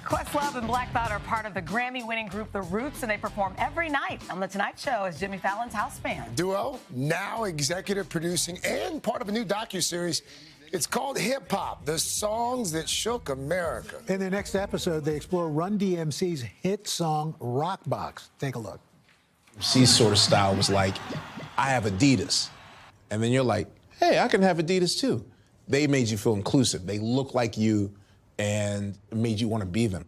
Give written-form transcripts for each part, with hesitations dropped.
Questlove and Black Thought are part of the Grammy-winning group The Roots, and they perform every night on The Tonight Show as Jimmy Fallon's house band. Duo, now executive producing and part of a new docuseries. It's called Hip Hop, the songs that shook America. In their next episode, they explore Run DMC's hit song, Rock Box. Take a look. C's sort of style was like, I have Adidas. And then you're like, hey, I can have Adidas too. They made you feel inclusive. They look like you and made you want to be them.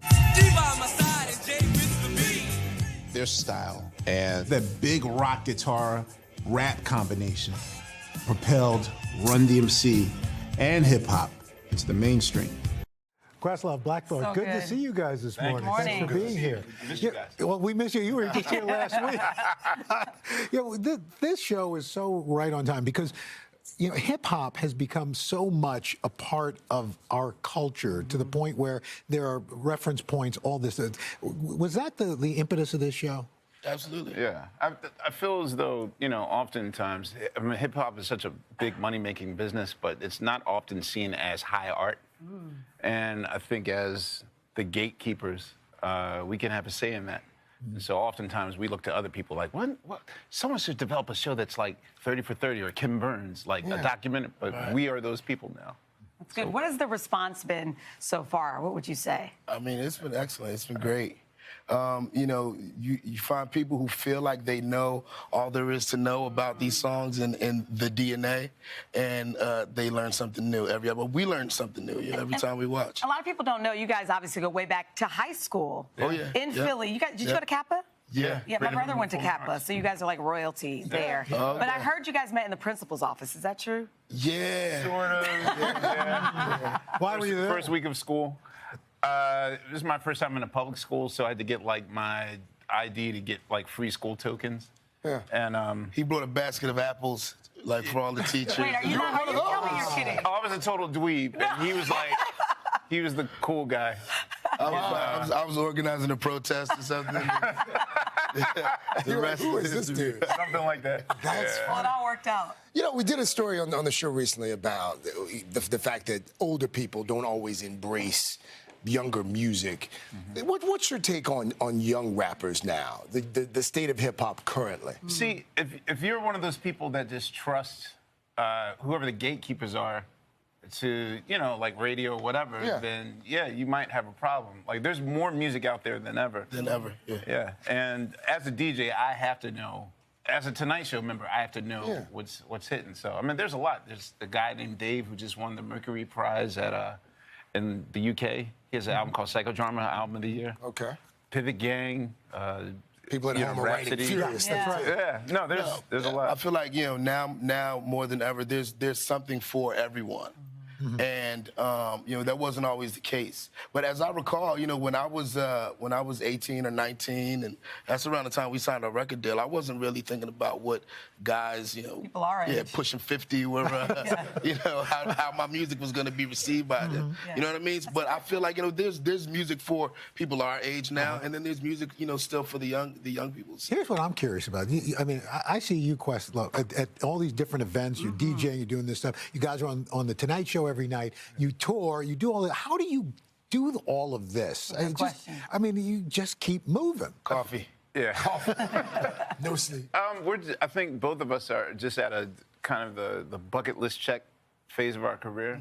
Their style and that big rock guitar rap combination propelled Run DMC and hip hop into the mainstream. Questlove, Black Thought, So good to good. see you guys this morning. morning. Thanks for being here. We miss you guys. Well, we miss you. You were just here last week. This show is so right on time because, you know, hip hop has become so much a part of our culture to the point where there are reference points, all this. Was that the impetus of this show? Absolutely. Yeah. I feel as though, you know, oftentimes, I mean, hip-hop is such a big money-making business, but it's not often seen as high art. And I think as the gatekeepers, we can have a say in that. And so oftentimes we look to other people like, what? Someone should develop a show that's like 30 for 30 or Kim Burns, like a documentary, but we are those people now. That's good. What has the response been so far? What would you say? I mean, it's been excellent. It's been great. You know, you find people who feel like they know all there is to know about these songs and the DNA, and they learn something new every hour. We learn something new every time we watch. A lot of people don't know you guys obviously go way back to high school. Oh, yeah. In Philly. You guys, did you go to Kappa? Yeah. Yeah, my brother went to Kappa, so you guys are like royalty there. Okay. But I heard you guys met in the principal's office. Is that true? Yeah. Sort of. Yeah. Why were you there? First week of school. This is my first time in a public school, so I had to get like my ID to get like free school tokens. Yeah. And He brought a basket of apples, like, for all the teachers. Wait, are you tell me you're kidding? I was a total dweeb, and he was like, he was the cool guy. I was organizing a protest or something. The rest Who of is this history. dude? Something like that. That's Well, it all worked out. You know, we did a story on the show recently about the fact that older people don't always embrace younger music. What's your take on young rappers now, the state of hip-hop currently? See, if you're one of those people that just trust whoever the gatekeepers are to, you know, like radio or whatever, then, yeah, you might have a problem. Like, there's more music out there than ever. Yeah. And as a DJ, I have to know. As a Tonight Show member, I have to know what's hitting. So, I mean, there's a lot. There's a guy named Dave who just won the Mercury Prize at in the UK. He has an album called Psychodrama, Album of the Year. Okay. Pivot Gang. People at home are writing furious. Yeah. That's right. Yeah. No, there's a lot. I feel like, you know, now more than ever, there's something for everyone. And you know, that wasn't always the case. But as I recall, you know, when I was 18 or 19, and that's around the time we signed a record deal, I wasn't really thinking about what guys, you know, People our age. pushing 50 were, you know, how my music was going to be received by them. You know what I mean? But I feel like, you know, there's music for people our age now, and then there's music, you know, still for the young people. Here's what I'm curious about. I mean, I see you, Questlove, at all these different events. You're DJing, you're doing this stuff. You guys are on The Tonight Show every night. You tour, you do all that. How do you do all of this? I mean, you just keep moving. Coffee. Yeah. No sleep. I think both of us are just at a kind of the bucket list check phase of our career.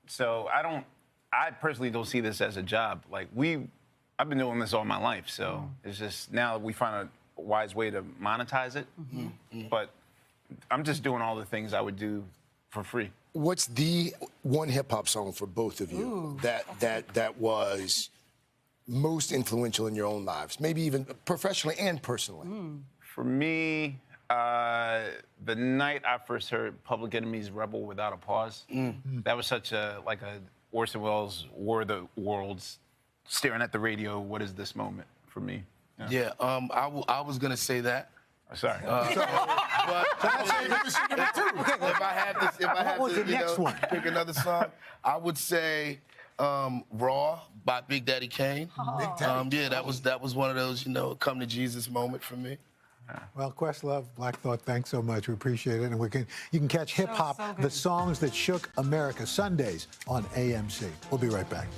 So I personally don't see this as a job. Like I've been doing this all my life. So it's just now we find a wise way to monetize it. But I'm just doing all the things I would do for free. What's the one hip-hop song for both of you that was most influential in your own lives, maybe even professionally and personally? For me, the night I first heard Public Enemy's "Rebel Without a Pause," that was such a Orson Welles' War of the Worlds, staring at the radio. What is this moment for me? Yeah. I was gonna say that. Sorry. But if I had to pick another song, I would say "Raw" by Big Daddy Kane. Yeah, that was one of those, you know, come to Jesus moment for me. Well, Questlove, Black Thought, thanks so much. We appreciate it. And you can catch hip hop, the songs that shook America, Sundays on AMC. We'll be right back.